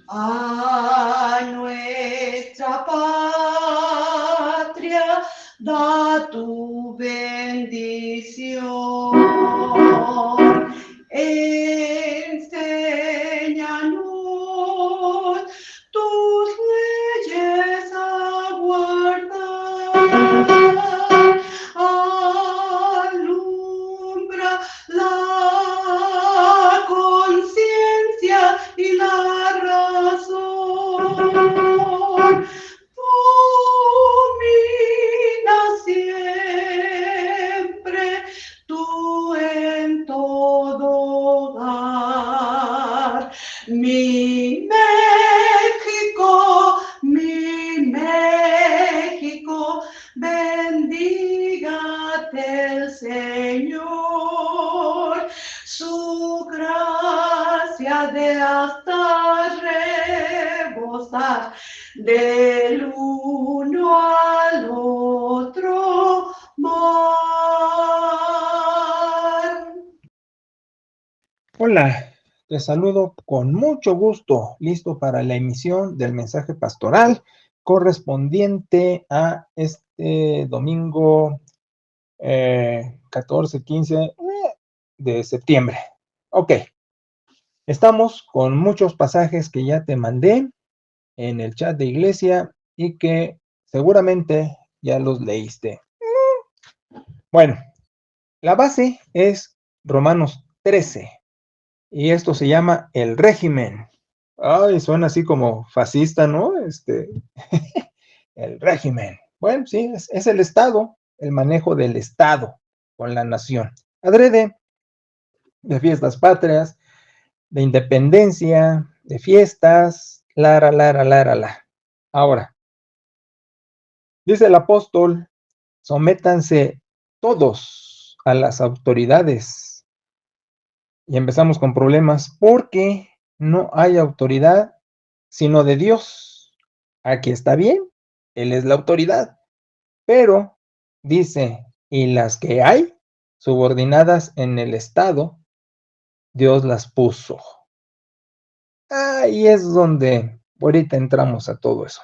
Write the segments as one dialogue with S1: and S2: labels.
S1: a nuestra patria, da tu bendición. Enséñanos tus leyes a guardar, alumbra la conciencia y la razón. Domina siempre tú en todo hogar. Mi México, bendígate el Señor, su gracia de hasta rebosar del uno al otro mar.
S2: Hola, te saludo con mucho gusto, listo para la emisión del mensaje pastoral correspondiente a este domingo 14, 15 de septiembre. Ok, estamos con muchos pasajes que ya te mandé en el chat de iglesia y que seguramente ya los leíste. Bueno, la base es Romanos 13. Y esto se llama el régimen. Ay, suena así como fascista, ¿no? El régimen. Bueno, sí, es el Estado, el manejo del Estado con la nación. Adrede de fiestas patrias, de independencia, de fiestas, la. Ahora, dice el apóstol, sométanse todos a las autoridades. Y empezamos con problemas porque no hay autoridad sino de Dios. Aquí está bien, Él es la autoridad, pero dice, y las que hay subordinadas en el Estado, Dios las puso. Ahí es donde ahorita entramos a todo eso.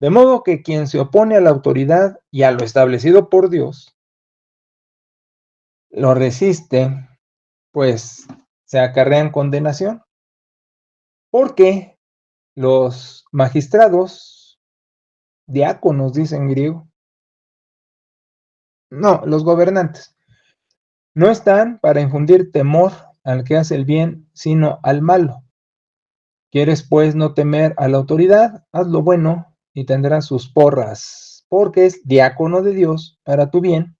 S2: De modo que quien se opone a la autoridad y a lo establecido por Dios, lo resiste, pues se acarrean condenación, porque los magistrados, diáconos, dice en griego, no, los gobernantes, no están para infundir temor al que hace el bien, sino al malo. ¿Quieres pues no temer a la autoridad? Haz lo bueno y tendrás sus porras, porque es diácono de Dios para tu bien.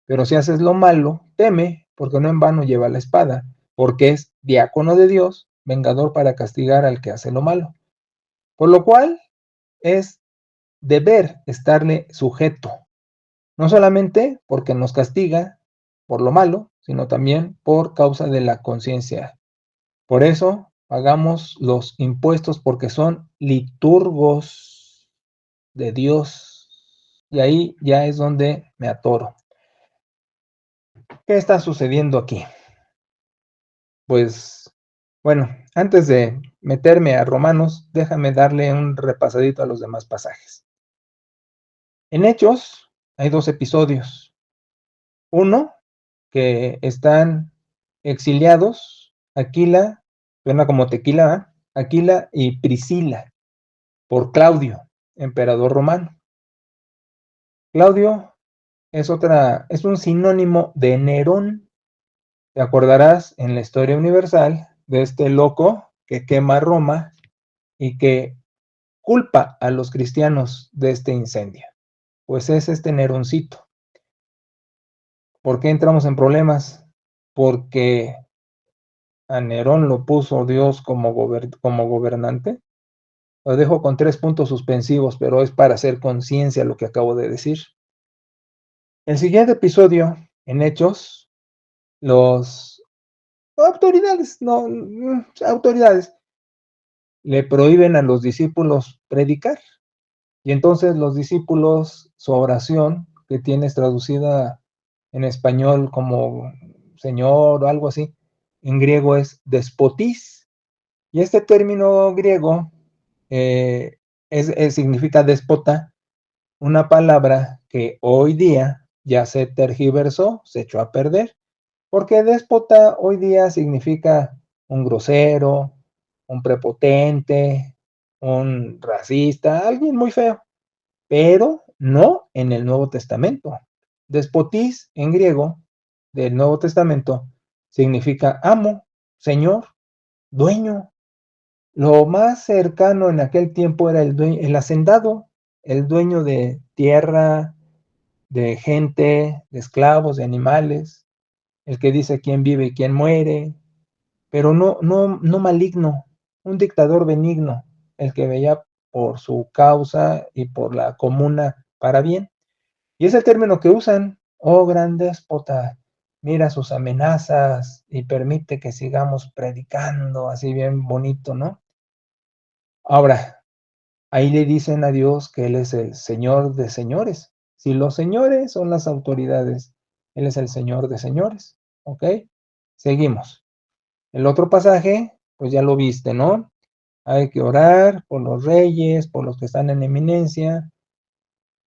S2: Pero si haces lo malo, teme, porque no en vano lleva la espada, porque es diácono de Dios, vengador para castigar al que hace lo malo. Por lo cual es deber estarle sujeto, no solamente porque nos castiga por lo malo, sino también por causa de la conciencia. Por eso pagamos los impuestos, porque son liturgos de Dios. Y ahí ya es donde me atoro. ¿Qué está sucediendo aquí? Pues, bueno, antes de meterme a Romanos, déjame darle un repasadito a los demás pasajes. En Hechos hay dos episodios. Uno, que están exiliados, Aquila, suena como tequila, ¿eh? Aquila y Priscila, por Claudio, emperador romano. Claudio es un sinónimo de Nerón. Te acordarás en la historia universal de este loco que quema Roma y que culpa a los cristianos de este incendio. Pues es este Neroncito. ¿Por qué entramos en problemas? Porque a Nerón lo puso Dios como gobernante. Lo dejo con 3 puntos suspensivos, pero es para hacer conciencia lo que acabo de decir. El siguiente episodio, en Hechos, los autoridades le prohíben a los discípulos predicar. Y entonces los discípulos, su oración, que tienes traducida en español como Señor o algo así, en griego es despotis. Y este término griego significa déspota, una palabra que hoy día ya se tergiversó, se echó a perder, porque déspota hoy día significa un grosero, un prepotente, un racista, alguien muy feo, pero no en el Nuevo Testamento. Despotis en griego del Nuevo Testamento significa amo, señor, dueño. Lo más cercano en aquel tiempo era el hacendado, el dueño de tierra, de gente, de esclavos, de animales, el que dice quién vive y quién muere, pero no maligno, un dictador benigno, el que veía por su causa y por la comuna para bien. Y es el término que usan, oh gran déspota, mira sus amenazas y permite que sigamos predicando, así bien bonito, ¿no? Ahora, ahí le dicen a Dios que Él es el Señor de señores. Si los señores son las autoridades, Él es el Señor de señores, ¿ok? Seguimos. El otro pasaje, pues ya lo viste, ¿no? Hay que orar por los reyes, por los que están en eminencia,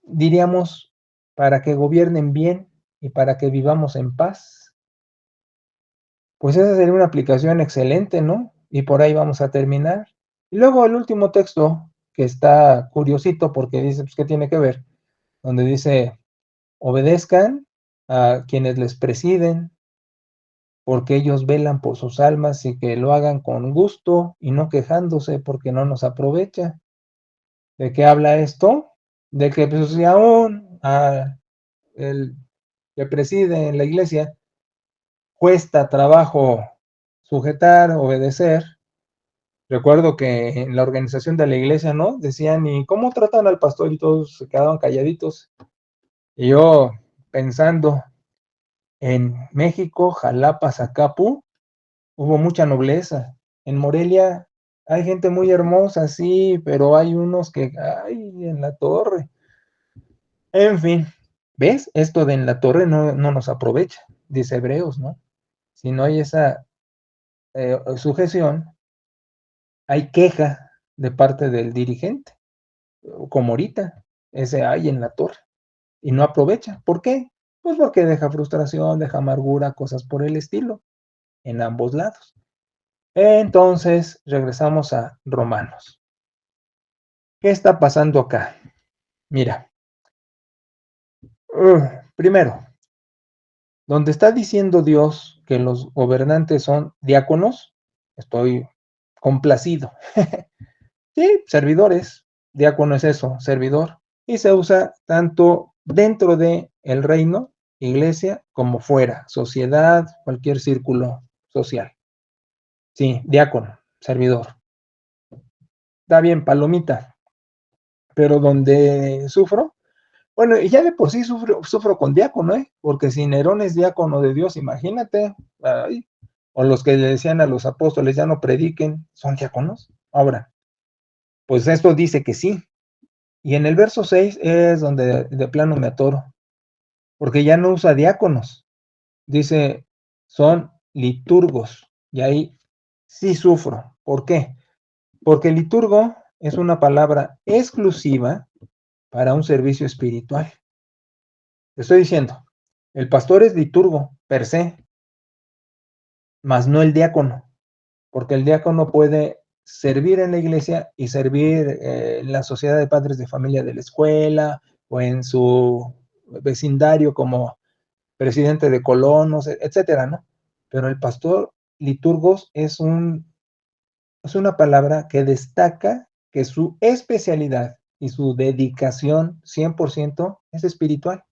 S2: diríamos, para que gobiernen bien y para que vivamos en paz. Pues esa sería una aplicación excelente, ¿no? Y por ahí vamos a terminar. Y luego el último texto, que está curiosito porque dice, pues, ¿qué tiene que ver? Donde dice, obedezcan a quienes les presiden, porque ellos velan por sus almas y que lo hagan con gusto y no quejándose porque no nos aprovecha. ¿De qué habla esto? De que pues, si aún el que preside en la iglesia cuesta trabajo sujetar, obedecer. Recuerdo que en la organización de la iglesia, ¿no? Decían, ¿y cómo tratan al pastor? Y todos se quedaban calladitos. Y yo pensando, en México, Jalapa, Zacapu, hubo mucha nobleza. En Morelia hay gente muy hermosa, sí, pero hay unos que, ay, en la torre. En fin, ¿ves? Esto de en la torre no nos aprovecha, dice Hebreos, ¿no? Si no hay esa sujeción, hay queja de parte del dirigente, como ahorita, ese hay en la torre, y no aprovecha. ¿Por qué? Pues porque deja frustración, deja amargura, cosas por el estilo, en ambos lados. Entonces, regresamos a Romanos. ¿Qué está pasando acá? Mira, primero, donde está diciendo Dios que los gobernantes son diáconos, estoy complacido. Sí, servidores, diácono es eso, servidor, y se usa tanto dentro de el reino, iglesia, como fuera, sociedad, cualquier círculo social. Sí, diácono, servidor. Está bien, palomita, pero donde sufro, bueno, y ya de por sí sufro con diácono, ¿eh? Porque si Nerón es diácono de Dios, imagínate, ay, o los que le decían a los apóstoles, ya no prediquen, son diáconos. Ahora, pues esto dice que sí. Y en el verso 6 es donde de plano me atoro, porque ya no usa diáconos, dice, son liturgos, y ahí sí sufro. ¿Por qué? Porque liturgo es una palabra exclusiva para un servicio espiritual. Te estoy diciendo, el pastor es liturgo per se, mas no el diácono, porque el diácono puede servir en la iglesia y servir en la sociedad de padres de familia de la escuela o en su vecindario como presidente de colonos, etcétera, ¿no? Pero el pastor liturgos es una palabra que destaca que su especialidad y su dedicación 100% es espiritual.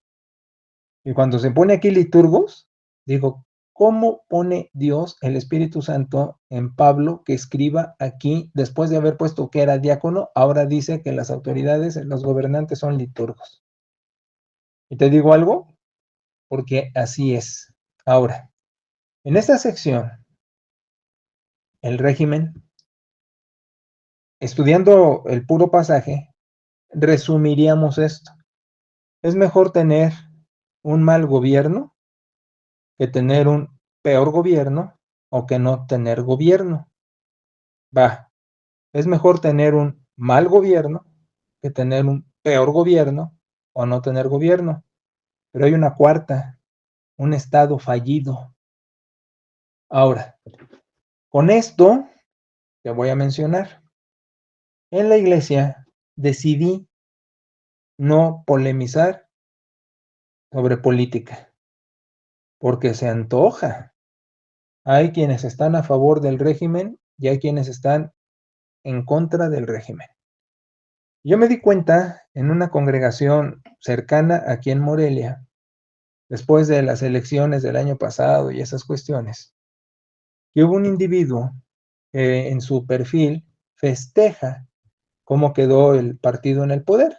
S2: Y cuando se pone aquí liturgos, digo, ¿cómo pone Dios el Espíritu Santo en Pablo que escriba aquí, después de haber puesto que era diácono, ahora dice que las autoridades, los gobernantes son liturgos? Y te digo algo, porque así es. Ahora, en esta sección, el régimen, estudiando el puro pasaje, resumiríamos esto. Es mejor tener un mal gobierno que tener un peor gobierno o que no tener gobierno. Va, es mejor tener un mal gobierno que tener un peor gobierno o no tener gobierno. Pero hay una cuarta, un estado fallido. Ahora, con esto te voy a mencionar. En la iglesia decidí no polemizar sobre política, porque se antoja. Hay quienes están a favor del régimen y hay quienes están en contra del régimen. Yo me di cuenta en una congregación cercana aquí en Morelia, después de las elecciones del año pasado y esas cuestiones, que hubo un individuo que en su perfil festeja cómo quedó el partido en el poder,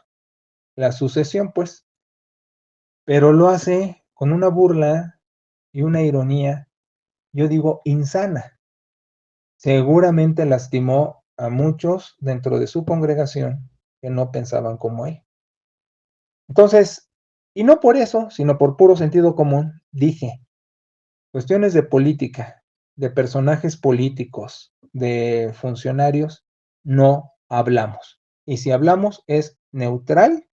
S2: la sucesión, pues, pero lo hace con una burla y una ironía, yo digo, insana. Seguramente lastimó a muchos dentro de su congregación que no pensaban como él. Entonces, y no por eso, sino por puro sentido común, dije, cuestiones de política, de personajes políticos, de funcionarios, no hablamos. Y si hablamos es neutral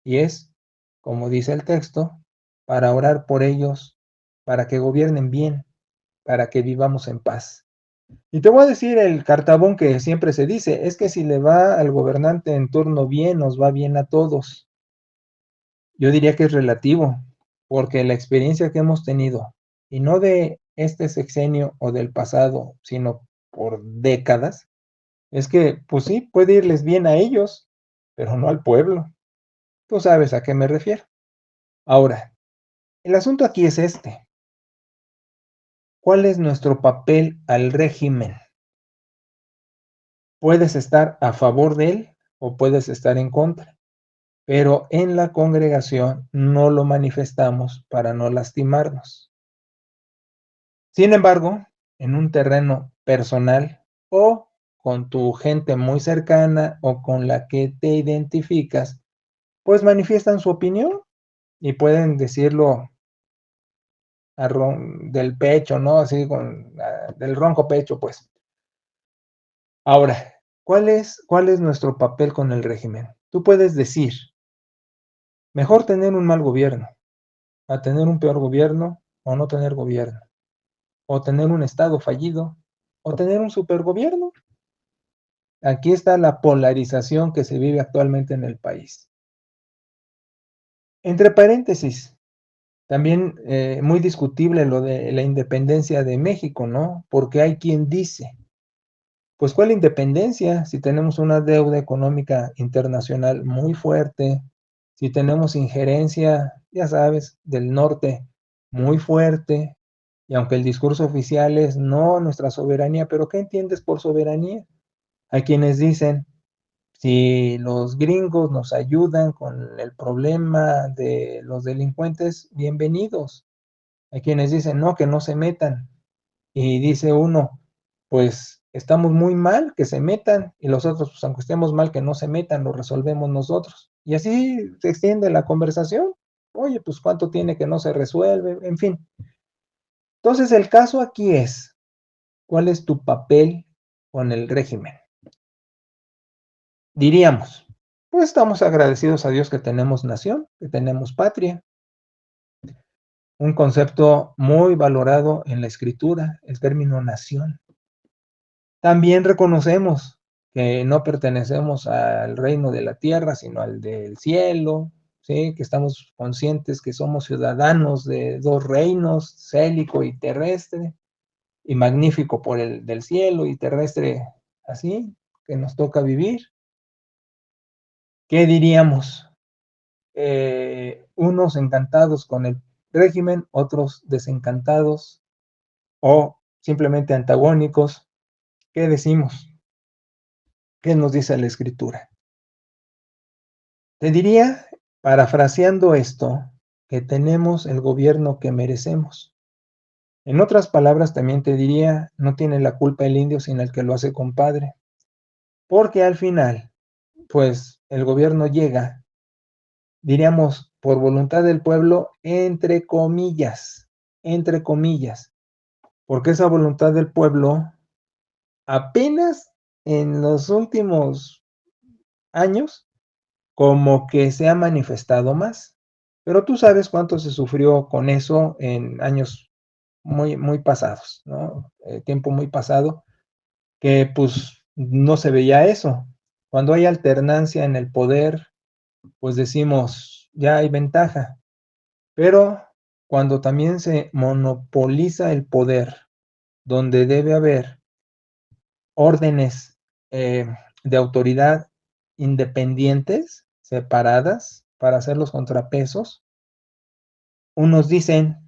S2: y es, como dice el texto, para orar por ellos, para que gobiernen bien, para que vivamos en paz. Y te voy a decir el cartabón que siempre se dice, es que si le va al gobernante en turno bien, nos va bien a todos. Yo diría que es relativo, porque la experiencia que hemos tenido, y no de este sexenio o del pasado, sino por décadas, es que, pues sí, puede irles bien a ellos, pero no al pueblo. Tú sabes a qué me refiero. Ahora, el asunto aquí es este. ¿Cuál es nuestro papel al régimen? Puedes estar a favor de él o puedes estar en contra, pero en la congregación no lo manifestamos para no lastimarnos. Sin embargo, en un terreno personal o con tu gente muy cercana o con la que te identificas, pues manifiestan su opinión y pueden decirlo del pecho, ¿no? Así del ronco pecho, pues. Ahora, ¿cuál es nuestro papel con el régimen? Tú puedes decir, mejor tener un mal gobierno, a tener un peor gobierno o no tener gobierno, o tener un estado fallido, o tener un supergobierno. Aquí está la polarización que se vive actualmente en el país. Entre paréntesis, también muy discutible lo de la independencia de México, ¿no? Porque hay quien dice, pues ¿cuál independencia? Si tenemos una deuda económica internacional muy fuerte, si tenemos injerencia, ya sabes, del norte muy fuerte, y aunque el discurso oficial es no, nuestra soberanía, pero ¿qué entiendes por soberanía? Hay quienes dicen, si los gringos nos ayudan con el problema de los delincuentes, bienvenidos. Hay quienes dicen, no, que no se metan. Y dice uno, pues estamos muy mal que se metan, y los otros, pues aunque estemos mal que no se metan, lo resolvemos nosotros. Y así se extiende la conversación. Oye, pues cuánto tiene que no se resuelve, en fin. Entonces el caso aquí es, ¿cuál es tu papel con el régimen? Diríamos, pues estamos agradecidos a Dios que tenemos nación, que tenemos patria, un concepto muy valorado en la escritura, el término nación. También reconocemos que no pertenecemos al reino de la tierra, sino al del cielo, ¿sí? Que estamos conscientes que somos ciudadanos de dos reinos, célico y terrestre, y magnífico por el del cielo y terrestre así, que nos toca vivir. ¿Qué diríamos? Unos encantados con el régimen, otros desencantados o simplemente antagónicos. ¿Qué decimos? ¿Qué nos dice la escritura? Te diría, parafraseando esto, que tenemos el gobierno que merecemos. En otras palabras, también te diría, no tiene la culpa el indio sino el que lo hace compadre. Porque al final, pues el gobierno llega, diríamos, por voluntad del pueblo, entre comillas, porque esa voluntad del pueblo apenas en los últimos años, como que se ha manifestado más. Pero tú sabes cuánto se sufrió con eso en años muy pasados, ¿no? Tiempo muy pasado, que pues no se veía eso. Cuando hay alternancia en el poder, pues decimos, ya hay ventaja. Pero cuando también se monopoliza el poder, donde debe haber órdenes eh, de autoridad independientes, separadas, para hacer los contrapesos, unos dicen,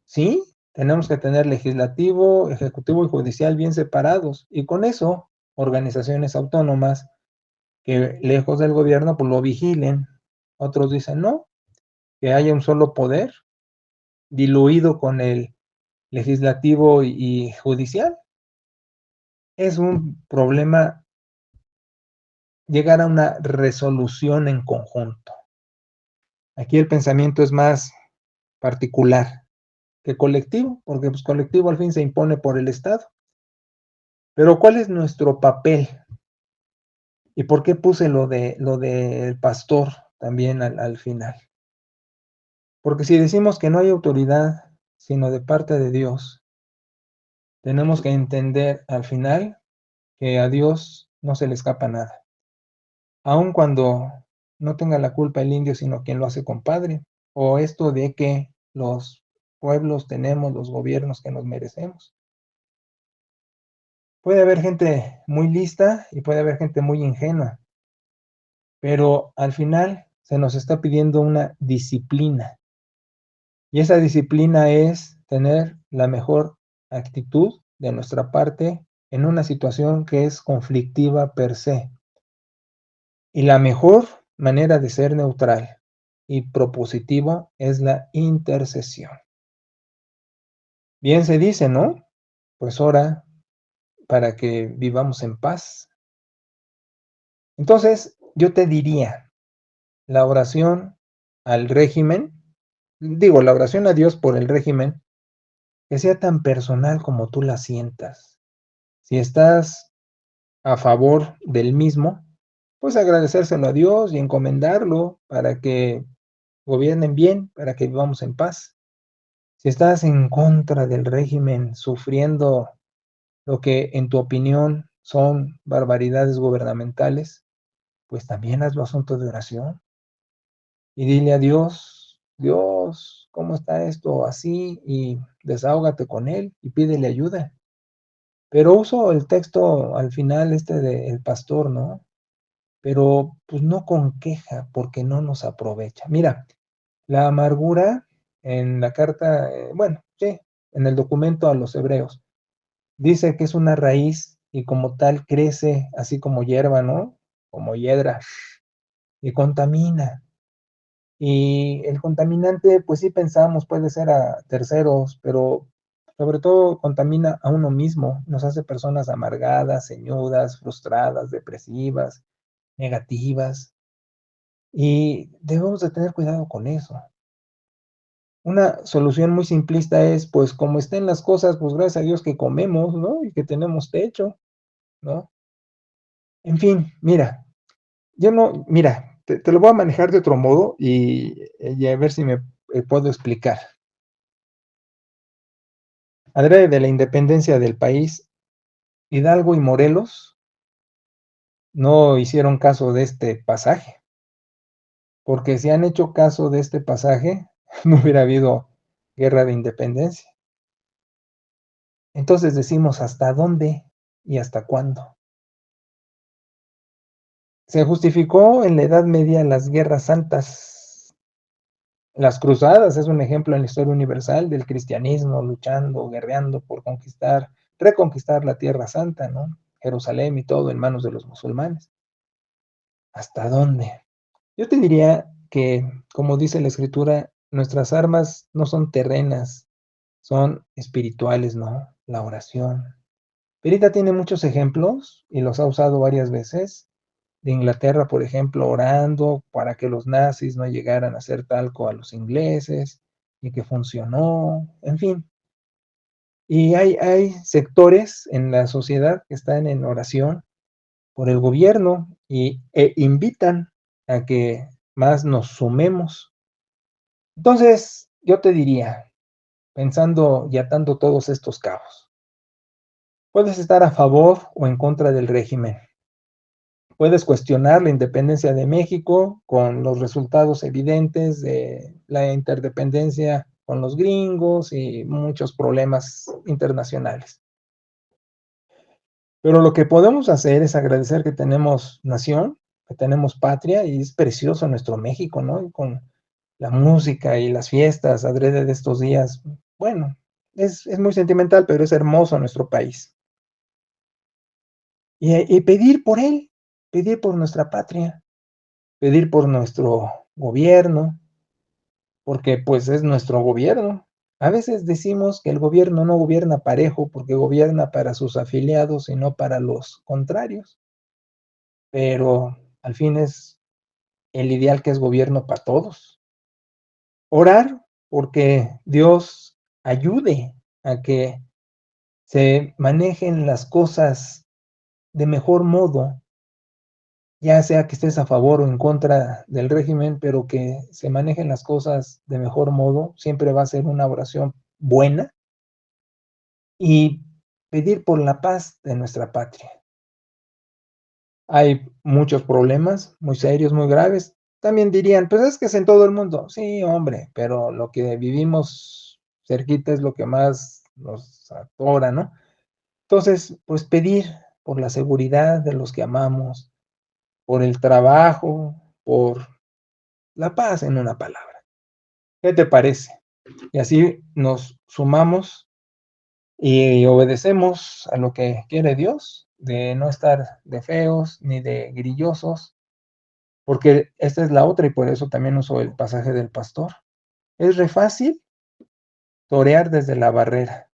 S2: sí, tenemos que tener legislativo, ejecutivo y judicial bien separados, y con eso, organizaciones autónomas que lejos del gobierno, pues lo vigilen. Otros dicen, no, que haya un solo poder, diluido con el legislativo y judicial. Es un problema llegar a una resolución en conjunto. Aquí el pensamiento es más particular que colectivo, porque pues colectivo al fin se impone por el Estado. Pero ¿cuál es nuestro papel? ¿Y por qué puse lo del pastor también al final? Porque si decimos que no hay autoridad sino de parte de Dios, tenemos que entender al final que a Dios no se le escapa nada. Aun cuando no tenga la culpa el indio, sino quien lo hace compadre. O esto de que los pueblos tenemos los gobiernos que nos merecemos. Puede haber gente muy lista y puede haber gente muy ingenua, pero al final se nos está pidiendo una disciplina. Y esa disciplina es tener la mejor actitud de nuestra parte en una situación que es conflictiva per se. Y la mejor manera de ser neutral y propositivo es la intercesión. Bien se dice, ¿no? Pues ora para que vivamos en paz. Entonces, yo te diría, la oración al régimen, digo, la oración a Dios por el régimen, que sea tan personal como tú la sientas. Si estás a favor del mismo, pues agradecérselo a Dios y encomendarlo para que gobiernen bien, para que vivamos en paz. Si estás en contra del régimen, sufriendo lo que en tu opinión son barbaridades gubernamentales, pues también hazlo asunto de oración y dile a Dios, Dios, ¿cómo está esto así? Y desahógate con él y pídele ayuda. Pero uso el texto al final del pastor, ¿no? Pero pues no con queja, porque no nos aprovecha. Mira, la amargura en la carta, bueno, sí, en el documento a los hebreos, dice que es una raíz y como tal crece así como hierba, ¿no? Como hiedra y contamina. Y el contaminante, pues sí pensamos, puede ser a terceros, pero sobre todo contamina a uno mismo, nos hace personas amargadas, ceñudas, frustradas, depresivas, negativas, y debemos de tener cuidado con eso. Una solución muy simplista es, pues como estén las cosas, pues gracias a Dios que comemos, ¿no? Y que tenemos techo, ¿no? En fin, mira, yo no, mira, te lo voy a manejar de otro modo y a ver si me puedo explicar. Adrede de la independencia del país, Hidalgo y Morelos no hicieron caso de este pasaje, porque si han hecho caso de este pasaje, no hubiera habido guerra de independencia. Entonces decimos, ¿hasta dónde y hasta cuándo? Se justificó en la Edad Media las guerras santas. Las cruzadas es un ejemplo en la historia universal del cristianismo luchando, guerreando por conquistar, reconquistar la Tierra Santa, ¿no? Jerusalén y todo en manos de los musulmanes. ¿Hasta dónde? Yo te diría que, como dice la escritura, nuestras armas no son terrenas, son espirituales, ¿no? La oración. Perita tiene muchos ejemplos y los ha usado varias veces. De Inglaterra, por ejemplo, orando para que los nazis no llegaran a hacer talco a los ingleses y que funcionó, en fin. Y hay sectores en la sociedad que están en oración por el gobierno e invitan a que más nos sumemos. Entonces, yo te diría, pensando y atando todos estos cabos, puedes estar a favor o en contra del régimen. Puedes cuestionar la independencia de México con los resultados evidentes de la interdependencia con los gringos y muchos problemas internacionales. Pero lo que podemos hacer es agradecer que tenemos nación, que tenemos patria y es precioso nuestro México, ¿no? Y con la música y las fiestas adrede de estos días, bueno, es muy sentimental, pero es hermoso nuestro país. Y pedir por él, pedir por nuestra patria, pedir por nuestro gobierno, porque pues es nuestro gobierno. A veces decimos que el gobierno no gobierna parejo porque gobierna para sus afiliados y no para los contrarios, pero al fin es el ideal que es gobierno para todos. Orar porque Dios ayude a que se manejen las cosas de mejor modo, ya sea que estés a favor o en contra del régimen, pero que se manejen las cosas de mejor modo, siempre va a ser una oración buena y pedir por la paz de nuestra patria. Hay muchos problemas muy serios, muy graves. También dirían, pues es que es en todo el mundo. Sí, hombre, pero lo que vivimos cerquita es lo que más nos atora, ¿no? Entonces, pues pedir por la seguridad de los que amamos, por el trabajo, por la paz en una palabra. ¿Qué te parece? Y así nos sumamos y obedecemos a lo que quiere Dios, de no estar de feos ni de grillosos, porque esta es la otra y por eso también uso el pasaje del pastor. Es re fácil torear desde la barrera.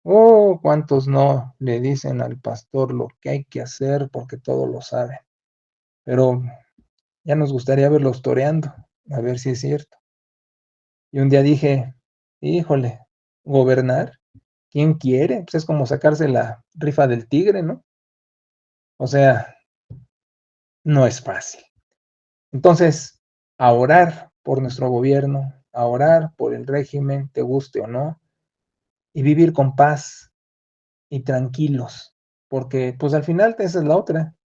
S2: Oh, cuántos no le dicen al pastor lo que hay que hacer porque todo lo sabe. Pero ya nos gustaría verlos toreando, a ver si es cierto. Y un día dije, híjole, gobernar, ¿quién quiere? Pues es como sacarse la rifa del tigre, ¿no? O sea, no es fácil. Entonces, a orar por nuestro gobierno, a orar por el régimen, te guste o no, y vivir con paz y tranquilos, porque pues al final esa es la otra.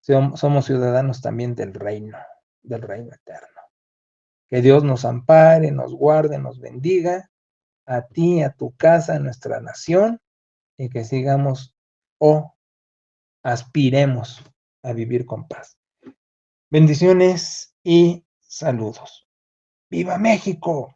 S2: Somos ciudadanos también del reino eterno. Que Dios nos ampare, nos guarde, nos bendiga, a ti, a tu casa, a nuestra nación, y que sigamos o aspiremos a vivir con paz. Bendiciones y saludos. ¡Viva México!